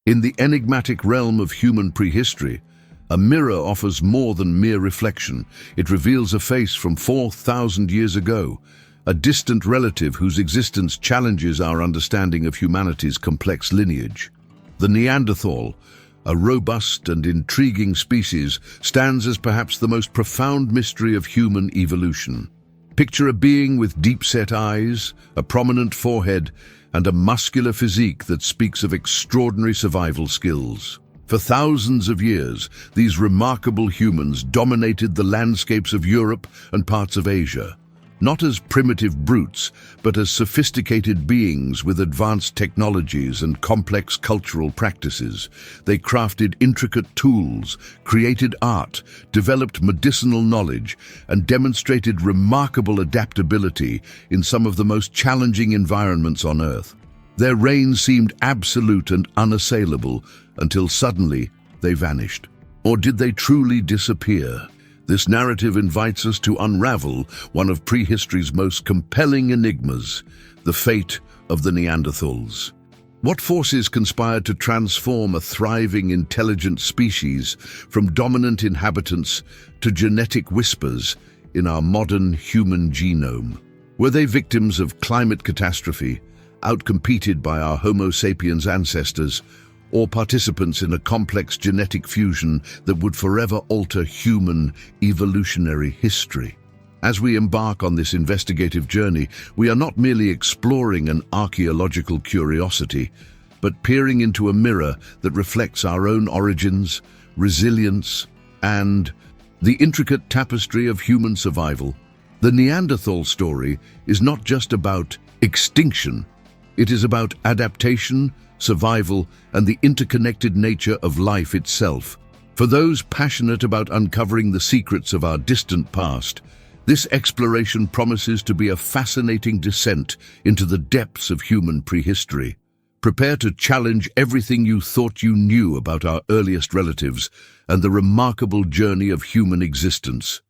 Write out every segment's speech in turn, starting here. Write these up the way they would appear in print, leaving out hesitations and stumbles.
In the enigmatic realm of human prehistory, a mirror offers more than mere reflection. It reveals a face from 4,000 years ago, a distant relative whose existence challenges our understanding of humanity's complex lineage. The Neanderthal, a robust and intriguing species, stands as perhaps the most profound mystery of human evolution. Picture a being with deep-set eyes, a prominent forehead, and a muscular physique that speaks of extraordinary survival skills. For thousands of years, these remarkable humans dominated the landscapes of Europe and parts of Asia, not as primitive brutes, but as sophisticated beings with advanced technologies and complex cultural practices. They crafted intricate tools, created art, developed medicinal knowledge, and demonstrated remarkable adaptability in some of the most challenging environments on Earth. Their reign seemed absolute and unassailable until suddenly they vanished. Or did they truly disappear? This narrative invites us to unravel one of prehistory's most compelling enigmas, the fate of the Neanderthals. What forces conspired to transform a thriving, intelligent species from dominant inhabitants to genetic whispers in our modern human genome? Were they victims of climate catastrophe, outcompeted by our Homo sapiens ancestors, or participants in a complex genetic fusion that would forever alter human evolutionary history? As we embark on this investigative journey, we are not merely exploring an archaeological curiosity, but peering into a mirror that reflects our own origins, resilience, and the intricate tapestry of human survival. The Neanderthal story is not just about extinction. It is about adaptation, survival, and the interconnected nature of life itself. For those passionate about uncovering the secrets of our distant past, this exploration promises to be a fascinating descent into the depths of human prehistory. Prepare to challenge everything you thought you knew about our earliest relatives and the remarkable journey of human existence.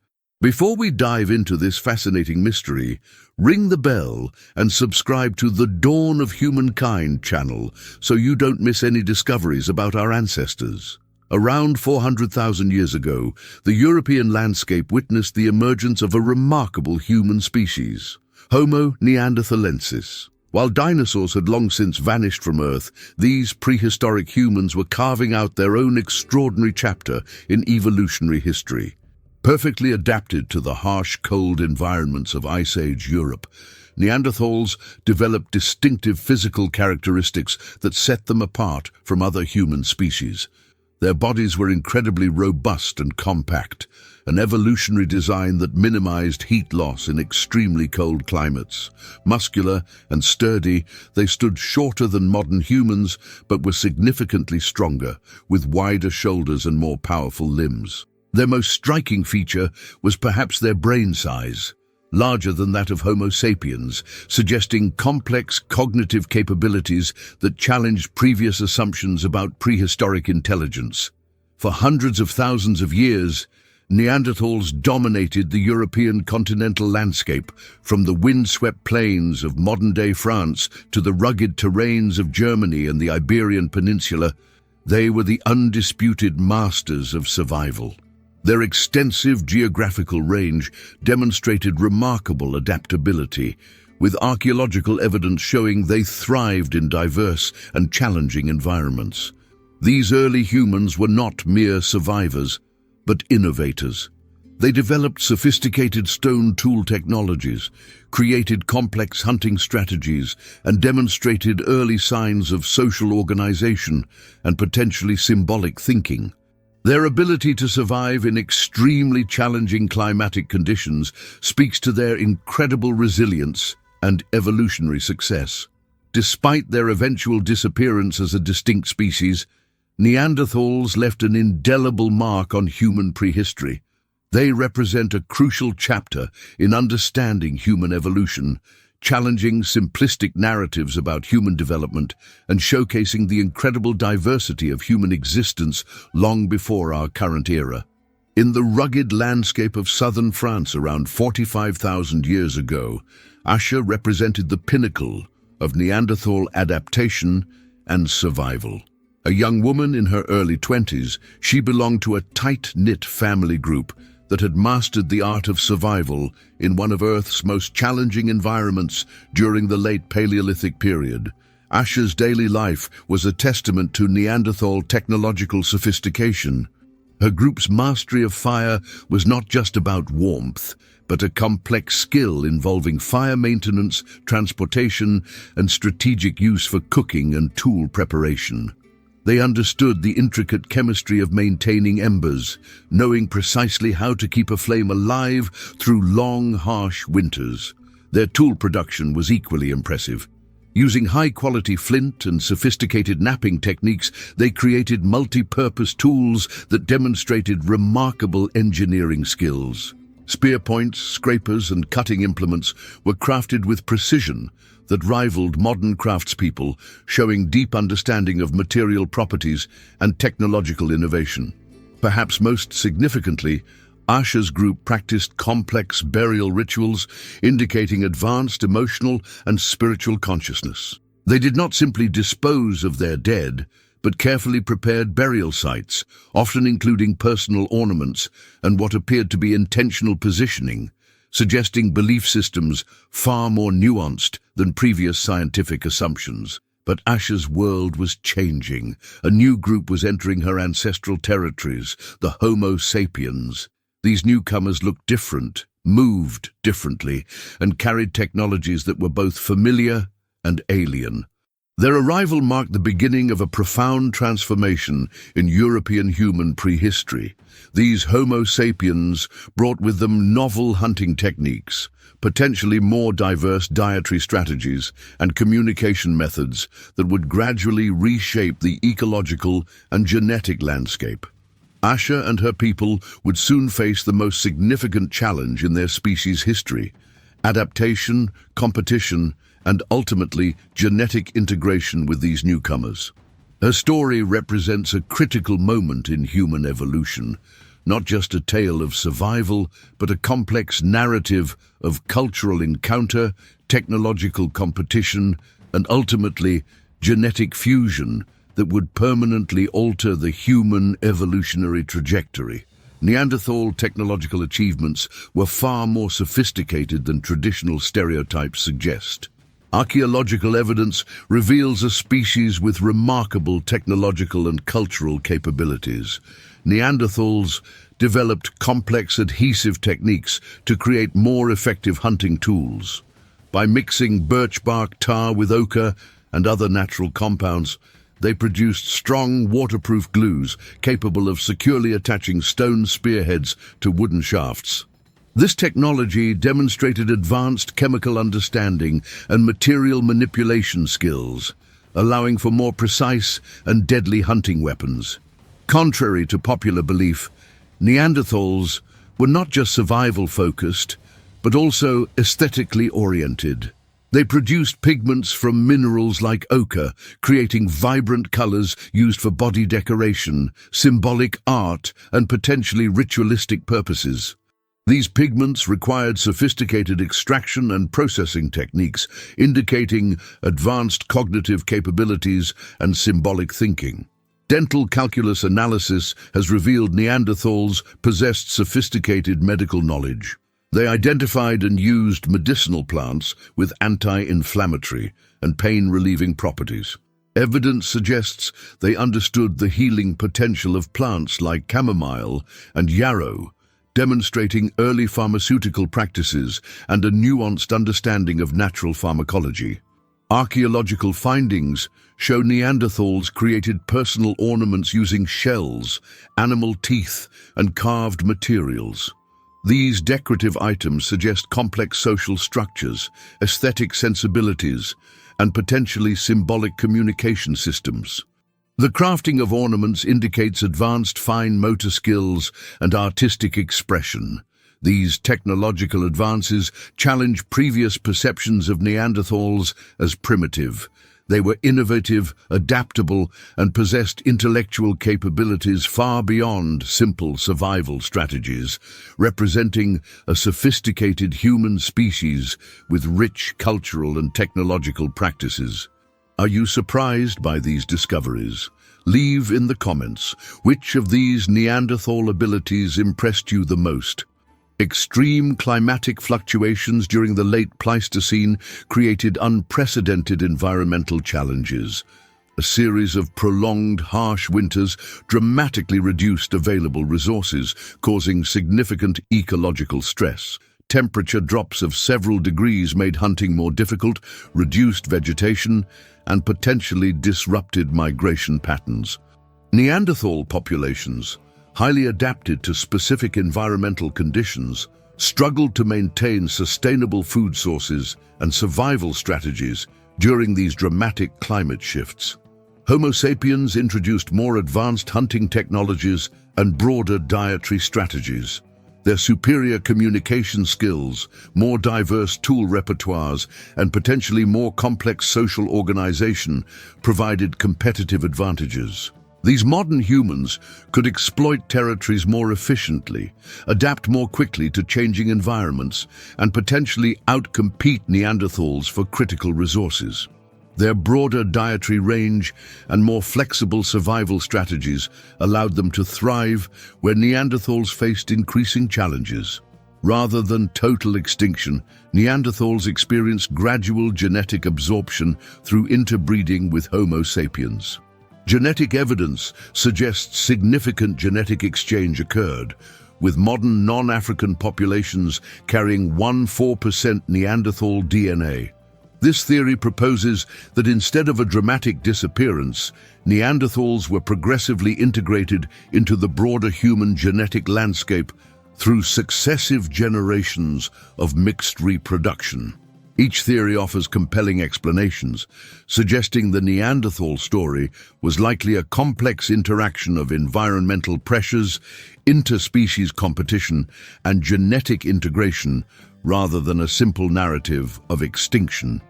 Before we dive into this fascinating mystery, ring the bell and subscribe to the Dawn of Humankind channel so you don't miss any discoveries about our ancestors. Around 400,000 years ago, the European landscape witnessed the emergence of a remarkable human species, Homo neanderthalensis. While dinosaurs had long since vanished from Earth, these prehistoric humans were carving out their own extraordinary chapter in evolutionary history. Perfectly adapted to the harsh, cold environments of Ice Age Europe, Neanderthals developed distinctive physical characteristics that set them apart from other human species. Their bodies were incredibly robust and compact, an evolutionary design that minimized heat loss in extremely cold climates. Muscular and sturdy, they stood shorter than modern humans, but were significantly stronger, with wider shoulders and more powerful limbs. Their most striking feature was perhaps their brain size, larger than that of Homo sapiens, suggesting complex cognitive capabilities that challenged previous assumptions about prehistoric intelligence. For hundreds of thousands of years, Neanderthals dominated the European continental landscape, from the windswept plains of modern-day France to the rugged terrains of Germany and the Iberian Peninsula. They were the undisputed masters of survival. Their extensive geographical range demonstrated remarkable adaptability, with archaeological evidence showing they thrived in diverse and challenging environments. These early humans were not mere survivors, but innovators. They developed sophisticated stone tool technologies, created complex hunting strategies, and demonstrated early signs of social organization and potentially symbolic thinking. Their ability to survive in extremely challenging climatic conditions speaks to their incredible resilience and evolutionary success. Despite their eventual disappearance as a distinct species, Neanderthals left an indelible mark on human prehistory. They represent a crucial chapter in understanding human evolution, challenging simplistic narratives about human development and showcasing the incredible diversity of human existence long before our current era. In the rugged landscape of southern France around 45,000 years ago, Asha represented the pinnacle of Neanderthal adaptation and survival. A young woman in her early 20s, she belonged to a tight-knit family group that had mastered the art of survival in one of Earth's most challenging environments during the late Paleolithic period. Asha's daily life was a testament to Neanderthal technological sophistication. Her group's mastery of fire was not just about warmth, but a complex skill involving fire maintenance, transportation, and strategic use for cooking and tool preparation. They understood the intricate chemistry of maintaining embers, knowing precisely how to keep a flame alive through long, harsh winters. Their tool production was equally impressive. Using high-quality flint and sophisticated knapping techniques, they created multi-purpose tools that demonstrated remarkable engineering skills. Spear points, scrapers, and cutting implements were crafted with precision that rivaled modern craftspeople, showing deep understanding of material properties and technological innovation. Perhaps most significantly, Asha's group practiced complex burial rituals, indicating advanced emotional and spiritual consciousness. They did not simply dispose of their dead, but carefully prepared burial sites, often including personal ornaments and what appeared to be intentional positioning, suggesting belief systems far more nuanced than previous scientific assumptions. But Asha's world was changing. A new group was entering her ancestral territories, the Homo sapiens. These newcomers looked different, moved differently, and carried technologies that were both familiar and alien. Their arrival marked the beginning of a profound transformation in European human prehistory. These Homo sapiens brought with them novel hunting techniques, potentially more diverse dietary strategies, and communication methods that would gradually reshape the ecological and genetic landscape. Asha and her people would soon face the most significant challenge in their species' history: adaptation, competition, and ultimately genetic integration with these newcomers. Her story represents a critical moment in human evolution, not just a tale of survival, but a complex narrative of cultural encounter, technological competition, and ultimately genetic fusion that would permanently alter the human evolutionary trajectory. Neanderthal technological achievements were far more sophisticated than traditional stereotypes suggest. Archaeological evidence reveals a species with remarkable technological and cultural capabilities. Neanderthals developed complex adhesive techniques to create more effective hunting tools. By mixing birch bark tar with ochre and other natural compounds, they produced strong, waterproof glues capable of securely attaching stone spearheads to wooden shafts. This technology demonstrated advanced chemical understanding and material manipulation skills, allowing for more precise and deadly hunting weapons. Contrary to popular belief, Neanderthals were not just survival-focused, but also aesthetically oriented. They produced pigments from minerals like ochre, creating vibrant colors used for body decoration, symbolic art, and potentially ritualistic purposes. These pigments required sophisticated extraction and processing techniques, indicating advanced cognitive capabilities and symbolic thinking. Dental calculus analysis has revealed Neanderthals possessed sophisticated medical knowledge. They identified and used medicinal plants with anti-inflammatory and pain-relieving properties. Evidence suggests they understood the healing potential of plants like chamomile and yarrow, demonstrating early pharmaceutical practices and a nuanced understanding of natural pharmacology. Archaeological findings show Neanderthals created personal ornaments using shells, animal teeth, and carved materials. These decorative items suggest complex social structures, aesthetic sensibilities, and potentially symbolic communication systems. The crafting of ornaments indicates advanced fine motor skills and artistic expression. These technological advances challenge previous perceptions of Neanderthals as primitive. They were innovative, adaptable, and possessed intellectual capabilities far beyond simple survival strategies, representing a sophisticated human species with rich cultural and technological practices. Are you surprised by these discoveries? Leave in the comments which of these Neanderthal abilities impressed you the most. Extreme climatic fluctuations during the late Pleistocene created unprecedented environmental challenges. A series of prolonged, harsh winters dramatically reduced available resources, causing significant ecological stress. Temperature drops of several degrees made hunting more difficult, reduced vegetation, and potentially disrupted migration patterns. Neanderthal populations, highly adapted to specific environmental conditions, struggled to maintain sustainable food sources and survival strategies during these dramatic climate shifts. Homo sapiens introduced more advanced hunting technologies and broader dietary strategies. Their superior communication skills, more diverse tool repertoires, and potentially more complex social organization provided competitive advantages. These modern humans could exploit territories more efficiently, adapt more quickly to changing environments, and potentially outcompete Neanderthals for critical resources. Their broader dietary range and more flexible survival strategies allowed them to thrive where Neanderthals faced increasing challenges. Rather than total extinction, Neanderthals experienced gradual genetic absorption through interbreeding with Homo sapiens. Genetic evidence suggests significant genetic exchange occurred, with modern non-African populations carrying 1–4% Neanderthal DNA. This theory proposes that instead of a dramatic disappearance, Neanderthals were progressively integrated into the broader human genetic landscape through successive generations of mixed reproduction. Each theory offers compelling explanations, suggesting the Neanderthal story was likely a complex interaction of environmental pressures, interspecies competition, and genetic integration rather than a simple narrative of extinction.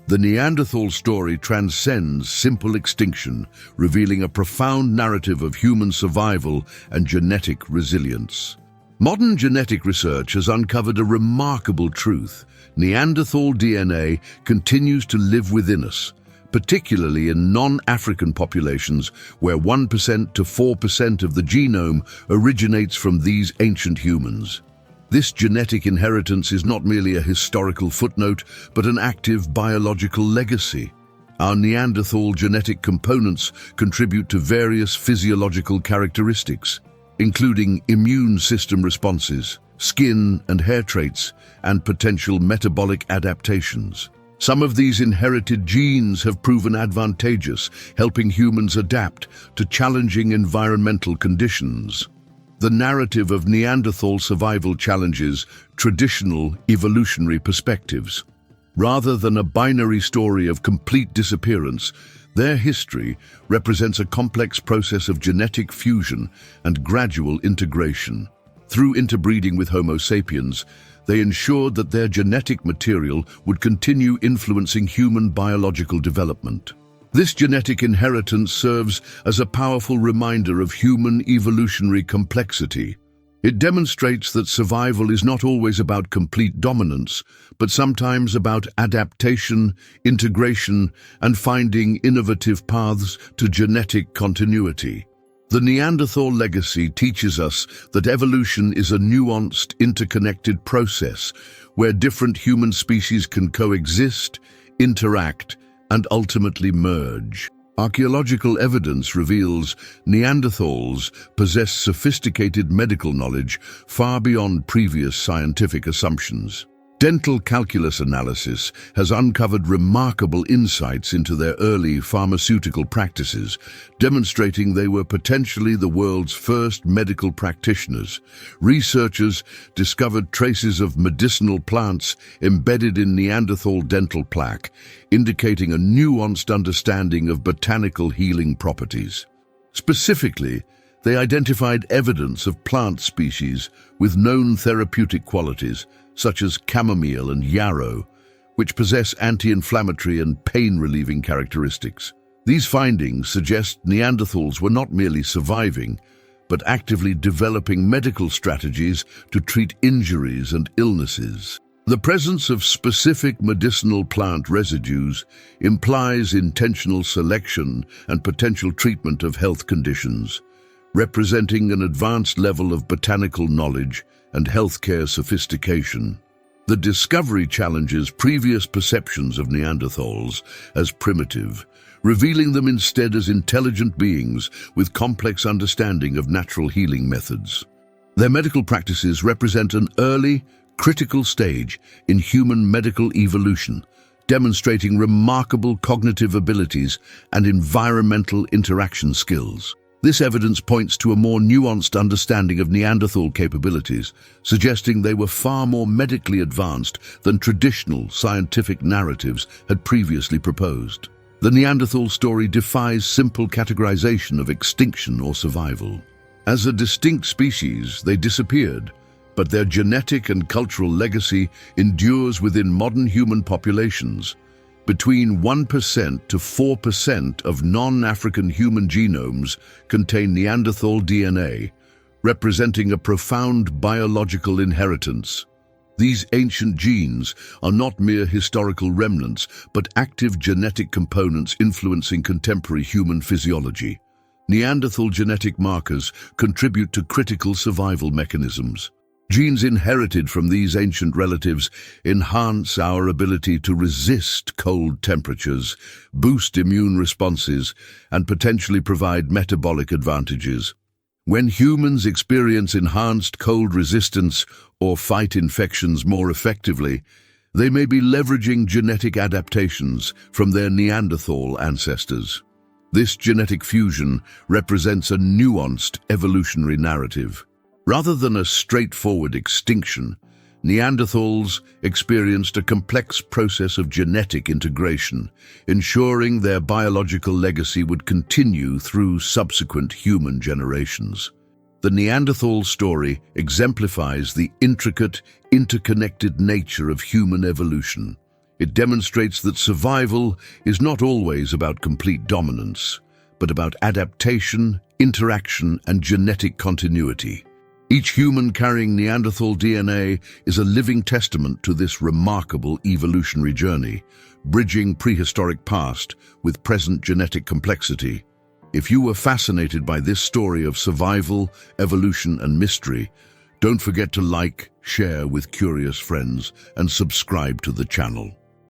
The Neanderthal story transcends simple extinction, revealing a profound narrative of human survival and genetic resilience. Modern genetic research has uncovered a remarkable truth. Neanderthal DNA continues to live within us, particularly in non-African populations where 1% to 4% of the genome originates from these ancient humans. This genetic inheritance is not merely a historical footnote, but an active biological legacy. Our Neanderthal genetic components contribute to various physiological characteristics, including immune system responses, skin and hair traits, and potential metabolic adaptations. Some of these inherited genes have proven advantageous, helping humans adapt to challenging environmental conditions. The narrative of Neanderthal survival challenges traditional evolutionary perspectives. Rather than a binary story of complete disappearance, their history represents a complex process of genetic fusion and gradual integration. Through interbreeding with Homo sapiens, they ensured that their genetic material would continue influencing human biological development. This genetic inheritance serves as a powerful reminder of human evolutionary complexity. It demonstrates that survival is not always about complete dominance, but sometimes about adaptation, integration, and finding innovative paths to genetic continuity. The Neanderthal legacy teaches us that evolution is a nuanced, interconnected process where different human species can coexist, interact, and ultimately merge. Archaeological evidence reveals Neanderthals possess sophisticated medical knowledge far beyond previous scientific assumptions. Dental calculus analysis has uncovered remarkable insights into their early pharmaceutical practices, demonstrating they were potentially the world's first medical practitioners. Researchers discovered traces of medicinal plants embedded in Neanderthal dental plaque, indicating a nuanced understanding of botanical healing properties. Specifically, they identified evidence of plant species with known therapeutic qualities, such as chamomile and yarrow, which possess anti-inflammatory and pain-relieving characteristics. These findings suggest Neanderthals were not merely surviving, but actively developing medical strategies to treat injuries and illnesses. The presence of specific medicinal plant residues implies intentional selection and potential treatment of health conditions, representing an advanced level of botanical knowledge and healthcare sophistication. The discovery challenges previous perceptions of Neanderthals as primitive, revealing them instead as intelligent beings with complex understanding of natural healing methods. Their medical practices represent an early, critical stage in human medical evolution, demonstrating remarkable cognitive abilities and environmental interaction skills. This evidence points to a more nuanced understanding of Neanderthal capabilities, suggesting they were far more medically advanced than traditional scientific narratives had previously proposed. The Neanderthal story defies simple categorization of extinction or survival. As a distinct species, they disappeared, but their genetic and cultural legacy endures within modern human populations. Between 1% to 4% of non-African human genomes contain Neanderthal DNA, representing a profound biological inheritance. These ancient genes are not mere historical remnants, but active genetic components influencing contemporary human physiology. Neanderthal genetic markers contribute to critical survival mechanisms. Genes inherited from these ancient relatives enhance our ability to resist cold temperatures, boost immune responses, and potentially provide metabolic advantages. When humans experience enhanced cold resistance or fight infections more effectively, they may be leveraging genetic adaptations from their Neanderthal ancestors. This genetic fusion represents a nuanced evolutionary narrative. Rather than a straightforward extinction, Neanderthals experienced a complex process of genetic integration, ensuring their biological legacy would continue through subsequent human generations. The Neanderthal story exemplifies the intricate, interconnected nature of human evolution. It demonstrates that survival is not always about complete dominance, but about adaptation, interaction, and genetic continuity. Each human carrying Neanderthal DNA is a living testament to this remarkable evolutionary journey, bridging prehistoric past with present genetic complexity. If you were fascinated by this story of survival, evolution, and mystery, don't forget to like, share with curious friends, and subscribe to the channel.